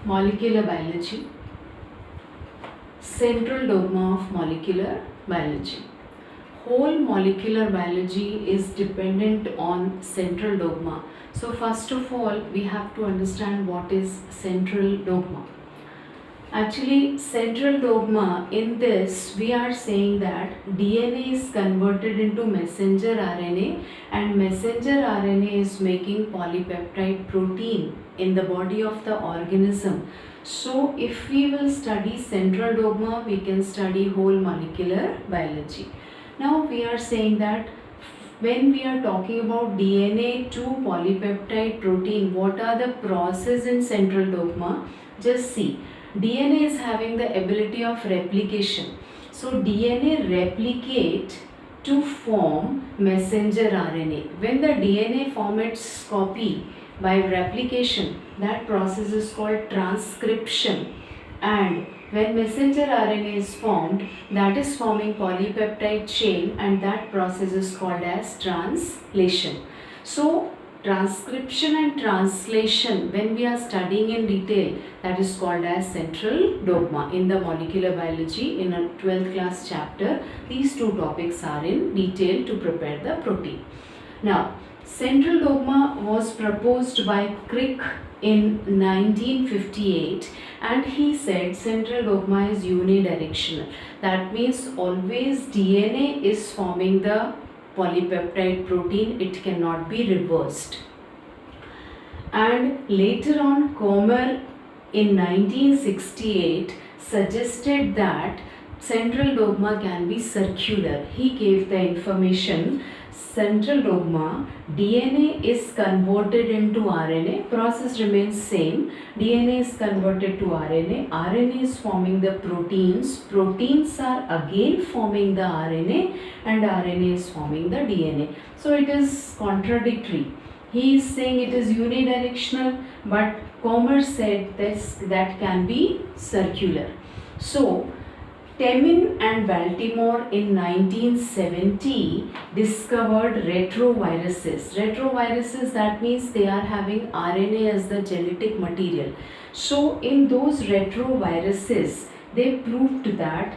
Molecular biology. Central dogma of molecular biology. Whole molecular biology is dependent on central dogma. So first of all, we have to understand what is central dogma. Actually, central dogma, in this we are saying that DNA is converted into messenger RNA and messenger RNA is making polypeptide protein in the body of the organism. So if we will study central dogma, we can study whole molecular biology. Now we are saying that when we are talking about DNA to polypeptide protein, what are the process in central dogma? Just see. DNA is having the ability of replication. So DNA replicate to form messenger RNA. When the DNA formats copy by replication, that process is called transcription. And when messenger RNA is formed, that is forming polypeptide chain, and that process is called as translation. So transcription and translation, when we are studying in detail, that is called as central dogma. In the molecular biology, in a 12th class chapter, these two topics are in detail to prepare the protein. Now, central dogma was proposed by Crick in 1958, and he said central dogma is unidirectional. That means always DNA is forming the polypeptide protein, it cannot be reversed. And later on, Comer in 1968 suggested that central dogma can be circular. He gave the information, central dogma, DNA is converted into RNA, process remains same, DNA is converted to RNA, RNA is forming the proteins, proteins are again forming the RNA, and RNA is forming the DNA. So it is contradictory. He is saying it is unidirectional, but Comer said this, that can be circular. So Temin and Baltimore in 1970 discovered retroviruses. Retroviruses, that means they are having RNA as the genetic material. So in those retroviruses, they proved that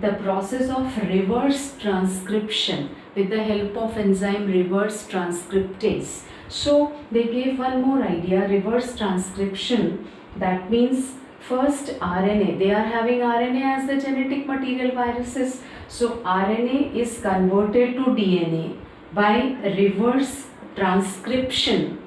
the process of reverse transcription with the help of enzyme reverse transcriptase. So they gave one more idea, reverse transcription, that means first RNA, they are having RNA as the genetic material, viruses. So RNA is converted to DNA by reverse transcription.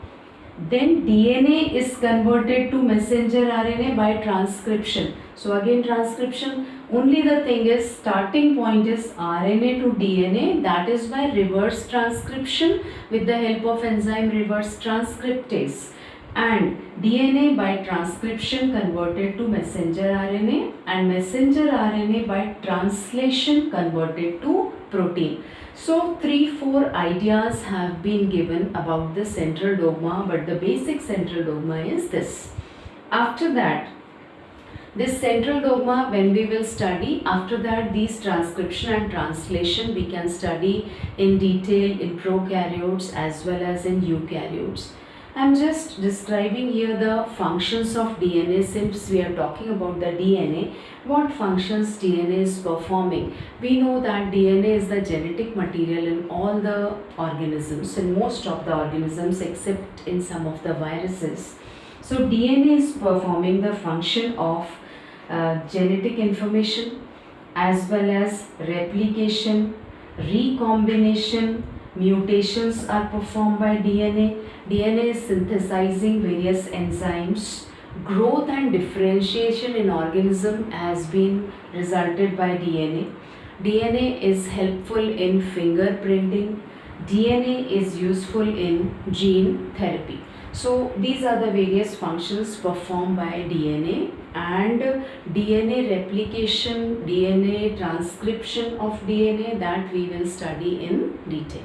Then DNA is converted to messenger RNA by transcription. So again transcription, only the thing is starting point is RNA to DNA, that is by reverse transcription with the help of enzyme reverse transcriptase. And DNA by transcription converted to messenger RNA, and messenger RNA by translation converted to protein. So 3-4 ideas have been given about the central dogma, but the basic central dogma is this. After that, this central dogma, when we will study, after that these transcription and translation we can study in detail in prokaryotes as well as in eukaryotes. I am just describing here the functions of DNA, since we are talking about the DNA, what functions DNA is performing. We know that DNA is the genetic material in all the organisms, in most of the organisms except in some of the viruses. So DNA is performing the function of genetic information as well as replication, recombination, mutations are performed by DNA. DNA is synthesizing various enzymes. Growth and differentiation in organism has been resulted by DNA. DNA is helpful in fingerprinting. DNA is useful in gene therapy. So these are the various functions performed by DNA, and DNA replication, DNA transcription of DNA, that we will study in detail.